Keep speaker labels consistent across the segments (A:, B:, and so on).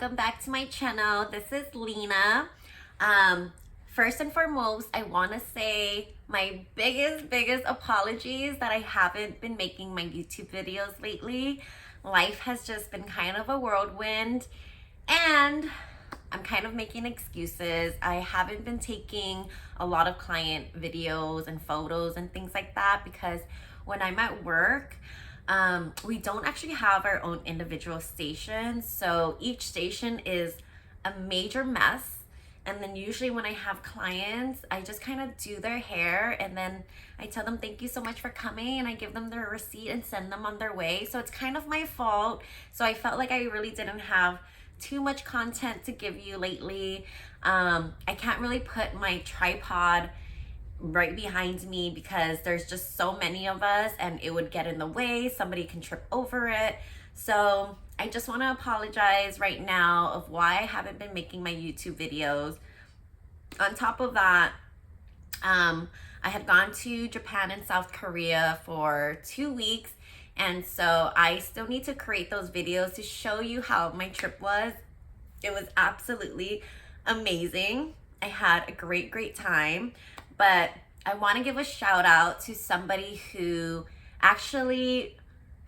A: welcome back to my channel. This is Lena. First and foremost, I want to say my biggest apologies that I haven't been making my YouTube videos lately. Life has just been kind of a whirlwind and I'm kind of making excuses. I haven't been taking a lot of client videos and photos and things like that because when I'm at work, we don't actually have our own individual stations. So each station is a major mess. And then usually when I have clients, I just kind of do their hair and then I tell them thank you so much for coming and I give them their receipt and send them on their way. So it's kind of my fault. So I felt like I really didn't have too much content to give you lately. I can't really put my tripod right behind me because there's just so many of us and it would get in the way. Somebody can trip over it. So I just want to apologize right now of why I haven't been making my YouTube videos. On top of that, I had gone to Japan and South Korea for 2 weeks, and so I still need to create those videos to show you how my trip was. It was absolutely amazing. I had a great time, but I want to give a shout out to somebody who actually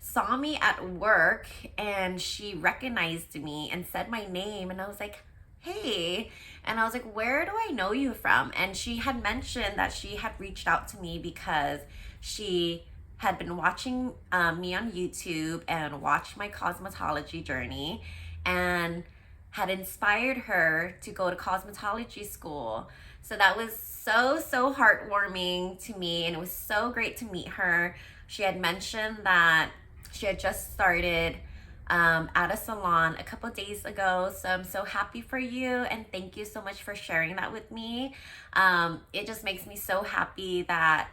A: saw me at work and she recognized me and said my name, and I was like, hey, and I was like, where do I know you from? And she had mentioned that she had reached out to me because she had been watching me on YouTube and watched my cosmetology journey and had inspired her to go to cosmetology school. So that was so heartwarming to me, and it was so great to meet her. She had mentioned that she had just started at a salon a couple days ago, so I'm so happy for you and thank you so much for sharing that with me. It just makes me so happy that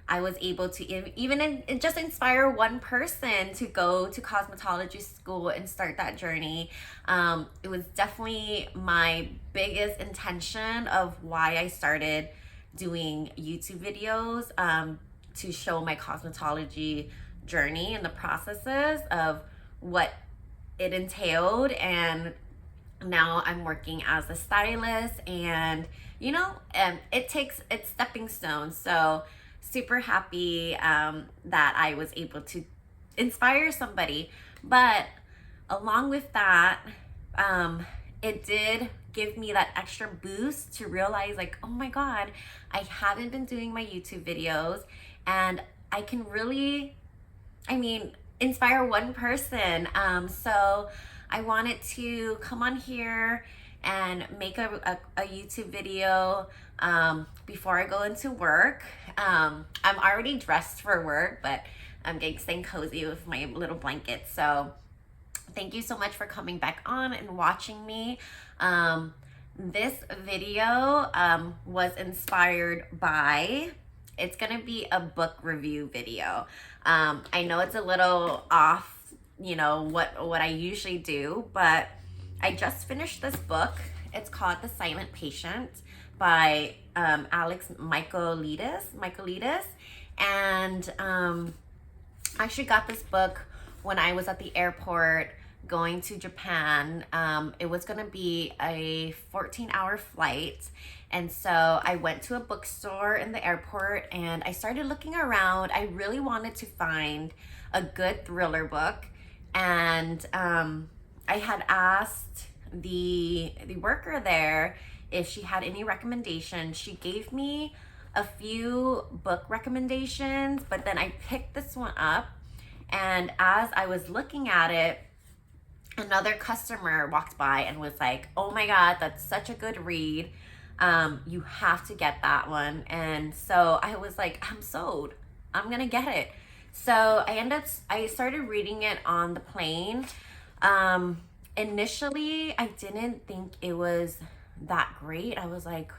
A: I was able to even just inspire one person to go to cosmetology school and start that journey. It was definitely my biggest intention of why I started doing YouTube videos, to show my cosmetology journey and the processes of what it entailed. And now I'm working as a stylist, and it's stepping stones. So super happy that I was able to inspire somebody. But along with that, it did give me that extra boost to realize, like, oh my God, I haven't been doing my YouTube videos and I can really, inspire one person. So I wanted to come on here and make a YouTube video before I go into work. I'm already dressed for work, but I'm staying cozy with my little blanket. So thank you so much for coming back on and watching me. This video was inspired by, it's gonna be a book review video. I know it's a little off, what I usually do, but I just finished this book. It's called The Silent Patient by Michaelides. And I actually got this book when I was at the airport going to Japan. It was gonna be a 14-hour flight. And so I went to a bookstore in the airport and I started looking around. I really wanted to find a good thriller book. And I had asked the worker there if she had any recommendations. She gave me a few book recommendations, but then I picked this one up. And as I was looking at it, another customer walked by and was like, oh my God, that's such a good read. You have to get that one. And so I was like, I'm sold. I'm gonna get it. So I started reading it on the plane. Initially, I didn't think it was that great. I was like,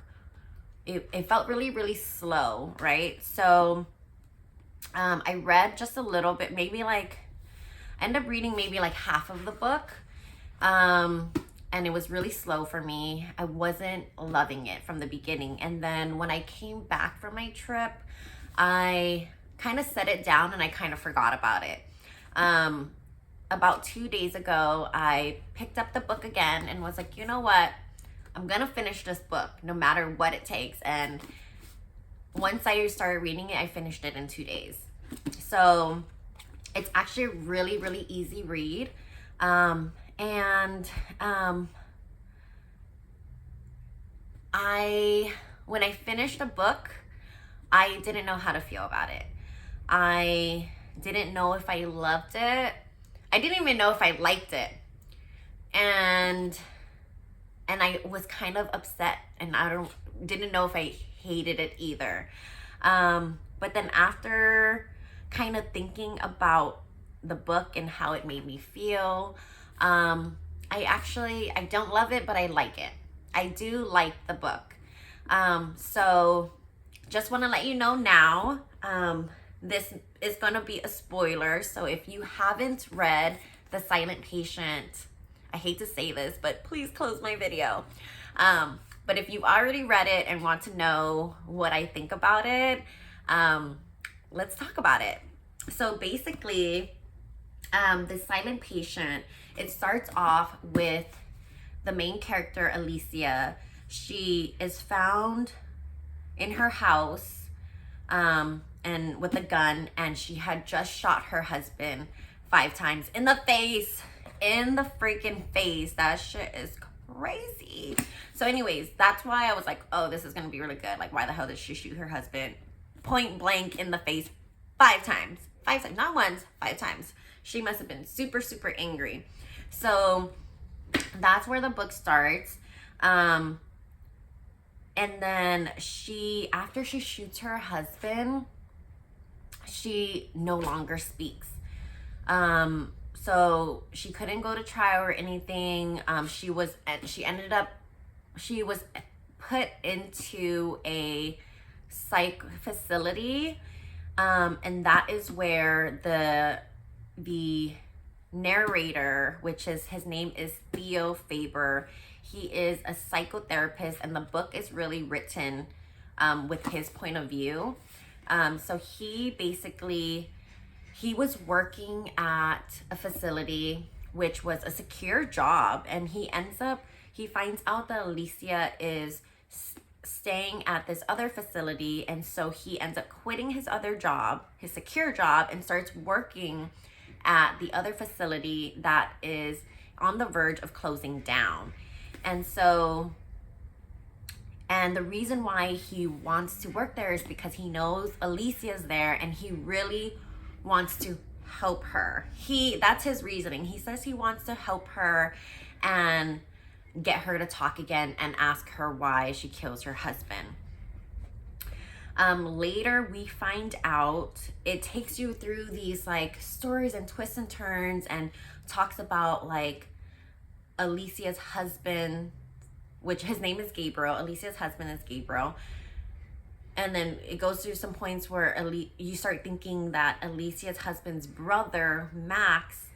A: it felt really slow, right? So I read just a little bit, I ended up reading maybe like half of the book. And it was really slow for me. I wasn't loving it from the beginning. And then when I came back from my trip, I kind of set it down and I kind of forgot about it. about 2 days ago, I picked up the book again and was like, you know what? I'm gonna finish this book no matter what it takes. And once I started reading it, I finished it in 2 days. So it's actually a really, really easy read. When I finished the book, I didn't know how to feel about it. I didn't know if I loved it. I didn't even know if I liked it. And I was kind of upset, and didn't know if I hated it either. But then after kind of thinking about the book and how it made me feel, I don't love it, but I like it. I do like the book. So just want to let you know now, this is going to be a spoiler. So if you haven't read The Silent Patient, I hate to say this, but please close my video. But if you've already read it and want to know what I think about it, let's talk about it. So basically, The Silent Patient, it starts off with the main character, Alicia. She is found in her house, and with a gun, and she had just shot her husband 5 times in the face. In the freaking face. That shit is crazy. So anyways, that's why I was like, oh, this is gonna be really good. Like, why the hell did she shoot her husband point blank in the face 5 times? 5 times, not once, 5 times. She must have been super, super angry. So that's where the book starts. And then after she shoots her husband, she no longer speaks. So she couldn't go to trial or anything. She was put into a psych facility. And that is where the narrator, his name is Theo Faber. He is a psychotherapist, and the book is really written with his point of view. So he was working at a facility, which was a secure job, and he finds out that Alicia is staying at this other facility, and so he ends up quitting his other job, his secure job, and starts working at the other facility that is on the verge of closing down. And the reason why he wants to work there is because he knows Alicia's there, and he really wants to help her. That's his reasoning. He says he wants to help her and get her to talk again and ask her why she kills her husband. Later we find out, it takes you through these like stories and twists and turns, and talks about like Alicia's husband, which his name is Gabriel. Alicia's husband is Gabriel. And then it goes through some points where you start thinking that Alicia's husband's brother, Max,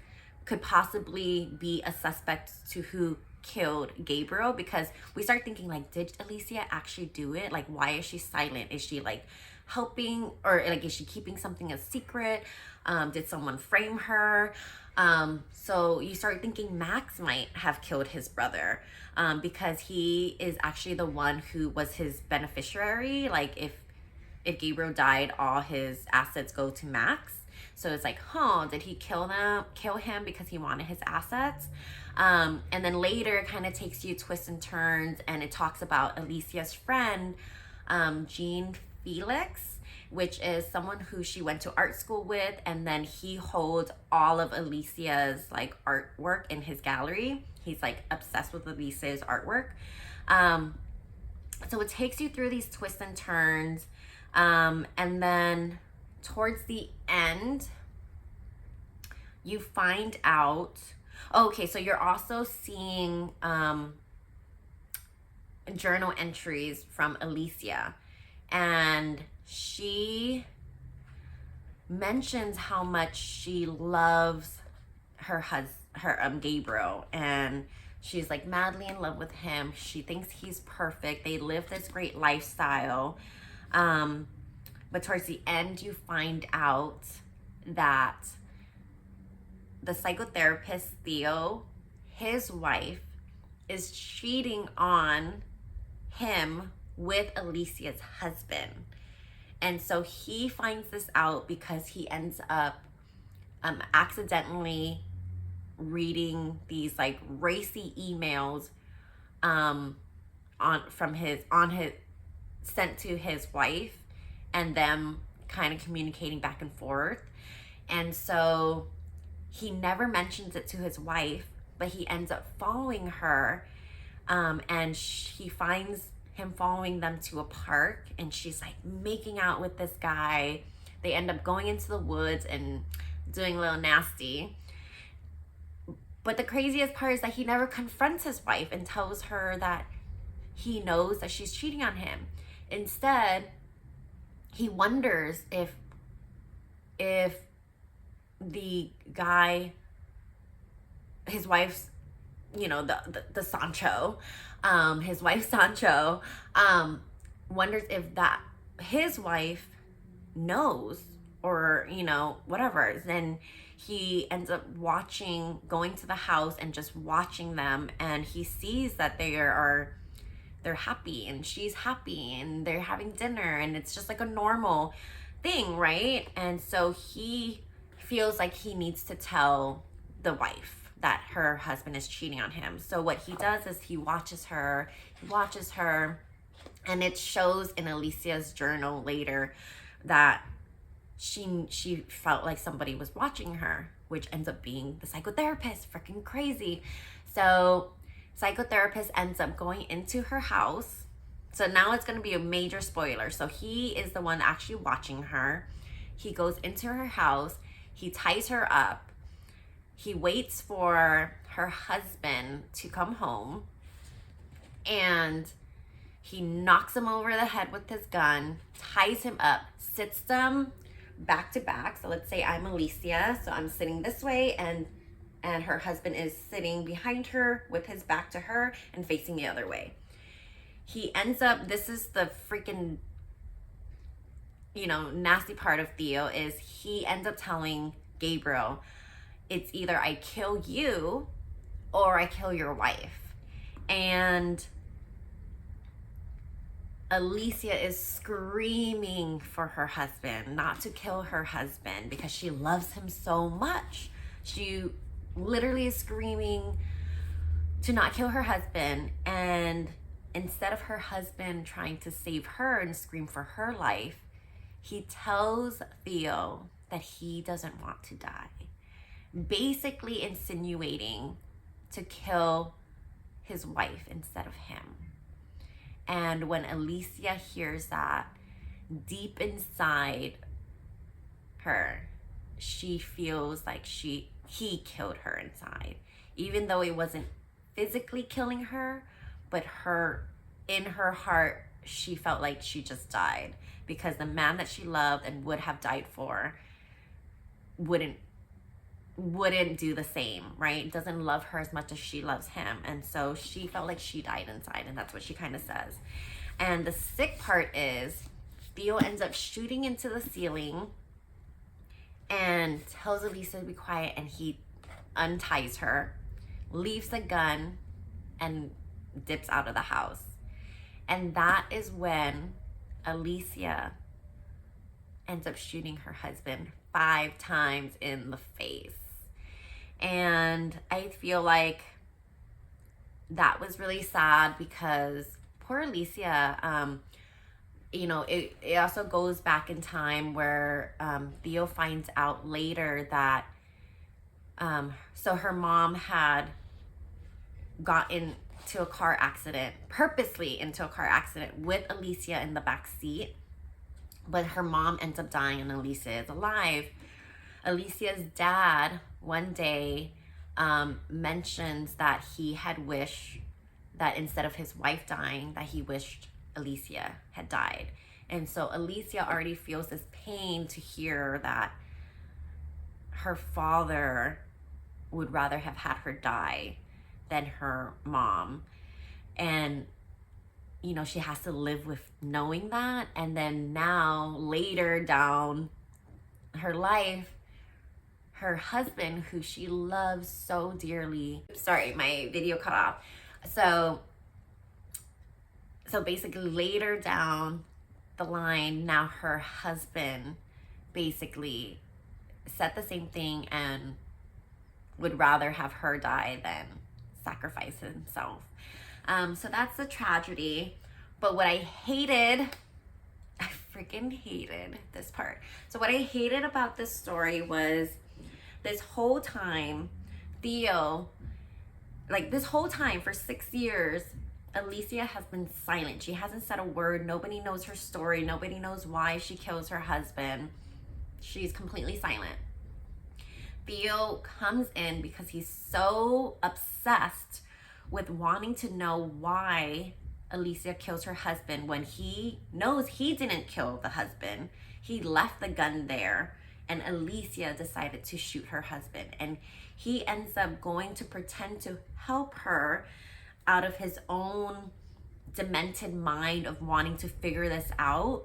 A: could possibly be a suspect to who killed Gabriel, because we start thinking like, did Alicia actually do it? Like, why is she silent? Is she like helping, or like is she keeping something a secret? Did someone frame her? So you start thinking Max might have killed his brother, because he is actually the one who was his beneficiary. Like if Gabriel died, all his assets go to Max. So it's like, did he kill him because he wanted his assets? And then later it kind of takes you twists and turns, and it talks about Alicia's friend, Jean Felix, which is someone who she went to art school with, and then he holds all of Alicia's like artwork in his gallery. He's like obsessed with Alicia's artwork. So it takes you through these twists and turns, and then towards the end you find out, okay, so you're also seeing journal entries from Alicia, and she mentions how much she loves her Gabriel, and she's like madly in love with him. She thinks he's perfect. They live this great lifestyle, but towards the end you find out that the psychotherapist Theo, his wife, is cheating on him with Alicia's husband. And so he finds this out because he ends up accidentally reading these like racy emails sent to his wife, and them kind of communicating back and forth. And so he never mentions it to his wife, but he ends up following her, and he finds him following them to a park, and she's like making out with this guy. They end up going into the woods and doing a little nasty. But the craziest part is that he never confronts his wife and tells her that he knows that she's cheating on him. Instead, he wonders if the guy, his wife's, the Sancho, his wife Sancho, wonders if that his wife knows, or whatever. Then he ends up going to the house and just watching them, and he sees that they're happy, and she's happy, and they're having dinner, and it's just like a normal thing, right? And so he feels like he needs to tell the wife that her husband is cheating on him. So what he does is he watches her, and it shows in Alicia's journal later that she felt like somebody was watching her, which ends up being the psychotherapist. Freaking crazy. So psychotherapist ends up going into her house. So now it's going to be a major spoiler. So he is the one actually watching her. He goes into her house. He ties her up. He waits for her husband to come home, and he knocks him over the head with his gun, ties him up, sits them back to back. So let's say I'm Alicia, so I'm sitting this way, and her husband is sitting behind her with his back to her and facing the other way. He ends up, this is the freaking, nasty part of Theo, is he ends up telling Gabriel, it's either I kill you or I kill your wife. And Alicia is screaming for her husband not to kill her husband because she loves him so much. She literally is screaming to not kill her husband, and instead of her husband trying to save her and scream for her life, he tells Theo that he doesn't want to die, basically insinuating to kill his wife instead of him. And when Alicia hears that, deep inside her, she feels like he killed her inside, even though it wasn't physically killing her, but in her heart, she felt like she just died, because the man that she loved and would have died for wouldn't do the same, right? Doesn't love her as much as she loves him. And so she felt like she died inside, and that's what she kind of says. And the sick part is Theo ends up shooting into the ceiling and tells Alicia to be quiet, and he unties her, leaves the gun, and dips out of the house. And that is when Alicia ends up shooting her husband 5 times in the face. And I feel like that was really sad, because poor Alicia, it also goes back in time where Theo finds out later that so her mom had got into a car accident, purposely into a car accident, with Alicia in the back seat, but her mom ends up dying and Alicia is alive. Alicia's dad one day mentions that he had wished that instead of his wife dying, that he wished Alicia had died. And so Alicia already feels this pain to hear that her father would rather have had her die than her mom. And she has to live with knowing that. And then now later down her life, her husband, who she loves so dearly. Sorry, my video cut off. So basically later down the line, now her husband basically said the same thing and would rather have her die than sacrifice himself. So that's the tragedy. But what I hated, I freaking hated this part. So what I hated about this story was this whole time, Theo, like this whole time for 6 years, Alicia has been silent. She hasn't said a word. Nobody knows her story. Nobody knows why she kills her husband. She's completely silent. Theo comes in because he's so obsessed with wanting to know why Alicia kills her husband when he knows he didn't kill the husband. He left the gun there and Alicia decided to shoot her husband. And he ends up going to pretend to help her out of his own demented mind of wanting to figure this out.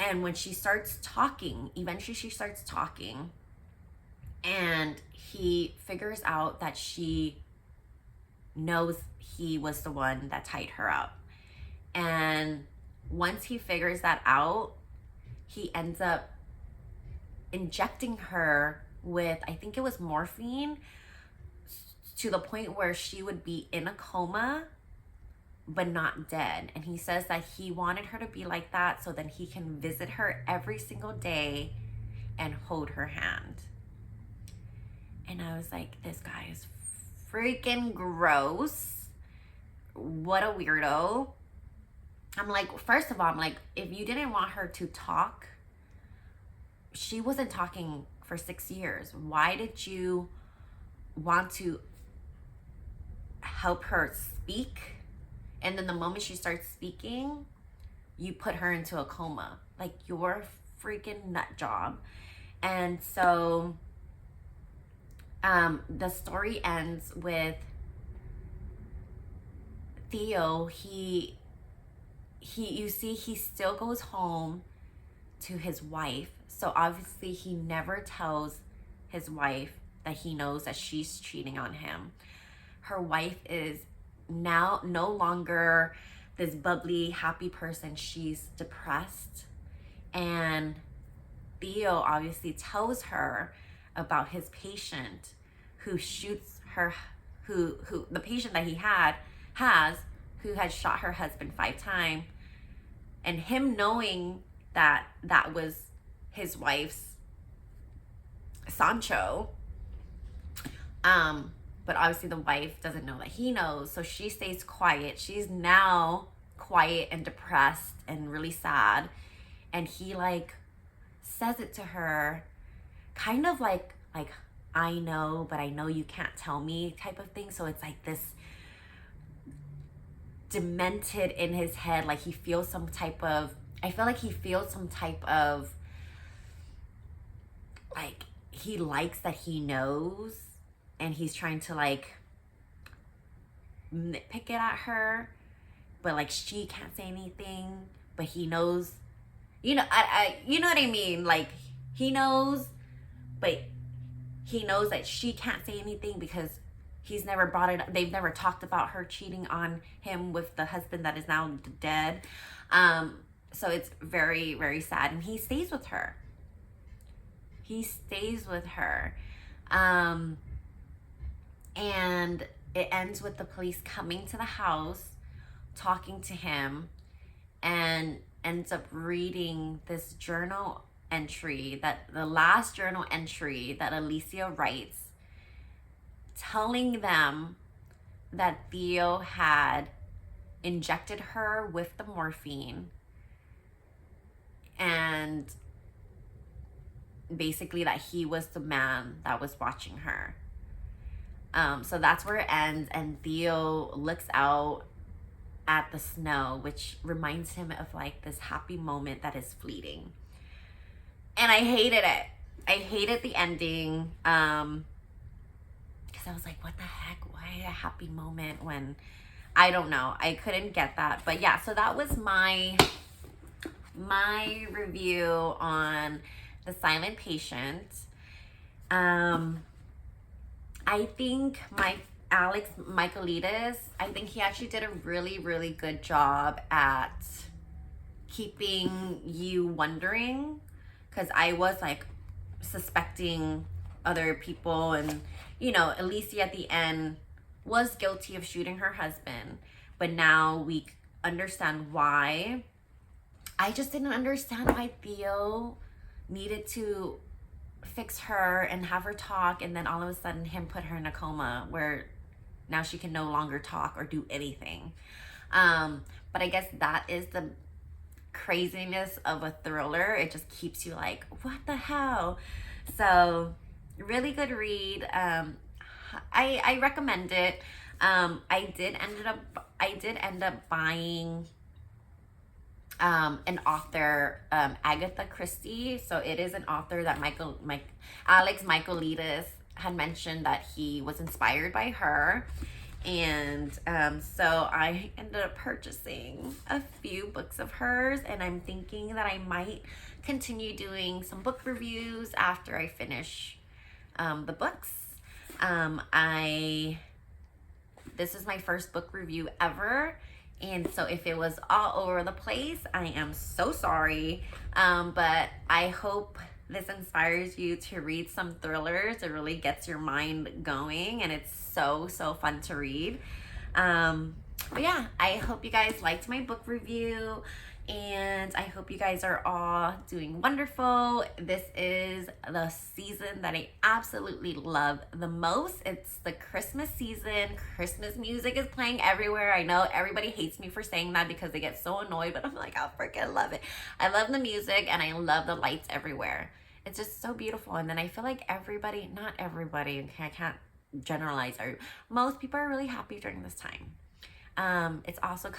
A: And when she starts talking, eventually she starts talking, and he figures out that she knows he was the one that tied her up. And once he figures that out, he ends up injecting her with, I think it was morphine, to the point where she would be in a coma but not dead. And he says that he wanted her to be like that so that he can visit her every single day and hold her hand. And I was like, this guy is freaking gross. What a weirdo. I'm like, first of all, I'm like, if you didn't want her to talk, she wasn't talking for 6 years. Why did you want to help her speak? And then the moment she starts speaking, you put her into a coma. Like, you're a freaking nut job. And so the story ends with Theo. You see, he still goes home to his wife. So obviously he never tells his wife that he knows that she's cheating on him. Her wife is now no longer this bubbly, happy person. She's depressed. And Theo obviously tells her about his patient who shoots her, who the patient that he who had shot her husband 5 times. And him knowing that that was his wife's Sancho, but obviously the wife doesn't know that he knows, so she stays quiet. She's now quiet and depressed and really sad, and he like says it to her kind of like I know, but I know you can't tell me type of thing. So it's like this demented in his head, like he feels some type of, I feel like he feels some type of, like he likes that he knows, and he's trying to like nitpick it at her, but like she can't say anything, but he knows, you know, you know what I mean? Like he knows, but he knows that she can't say anything because he's never brought it up. They've never talked about her cheating on him with the husband that is now dead. So it's very, very sad. And he stays with her. He stays with her. And it ends with the police coming to the house, talking to him, and ends up reading this journal entry, that the last journal entry that Alicia writes, telling them that Theo had injected her with the morphine, and basically that he was the man that was watching her. So that's where it ends, and Theo looks out at the snow, which reminds him of like this happy moment that is fleeting. And I hated it. I hated the ending. Because I was like, what the heck? Why a happy moment when, I don't know. I couldn't get that. But yeah, so that was my review on The Silent Patient. I think Michaelides, I think he actually did a really, really good job at keeping you wondering, because I was like suspecting other people, and Alicia at the end was guilty of shooting her husband, but now we understand why. I just didn't understand why Theo needed to fix her and have her talk, and then all of a sudden him put her in a coma where now she can no longer talk or do anything. But I guess that is the craziness of a thriller. It just keeps you like, what the hell? So really good read. I recommend it. I did end up buying an author, Agatha Christie. So it is an author that Alex Michaelides had mentioned that he was inspired by her. And so I ended up purchasing a few books of hers, and I'm thinking that I might continue doing some book reviews after I finish the books. This is my first book review ever, and so if it was all over the place, I am so sorry. But I hope this inspires you to read some thrillers. It really gets your mind going, and it's so fun to read. But yeah, I hope you guys liked my book review, and I hope you guys are all doing wonderful. This is the season that I absolutely love the most. It's the Christmas season. Christmas music is playing everywhere. I know everybody hates me for saying that because they get so annoyed, but I'm like, I freaking love it. I love the music, and I love the lights everywhere. It's just so beautiful. And then I feel like everybody, not everybody, okay, I can't generalize, most people are really happy during this time. It's also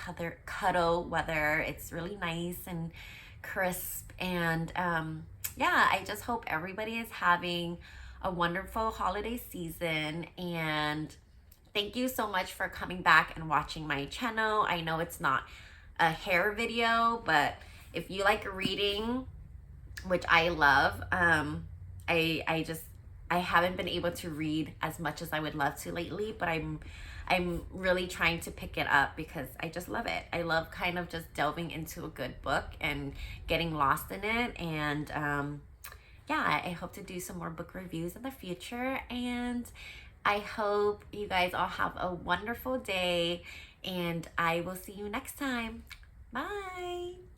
A: cuddle weather. It's really nice and crisp, and yeah, I just hope everybody is having a wonderful holiday season. And thank you so much for coming back and watching my channel. I know it's not a hair video, but if you like reading, which I love, I haven't been able to read as much as I would love to lately, but I'm really trying to pick it up because I just love it. I love kind of just delving into a good book and getting lost in it. And yeah, I hope to do some more book reviews in the future. And I hope you guys all have a wonderful day, and I will see you next time. Bye.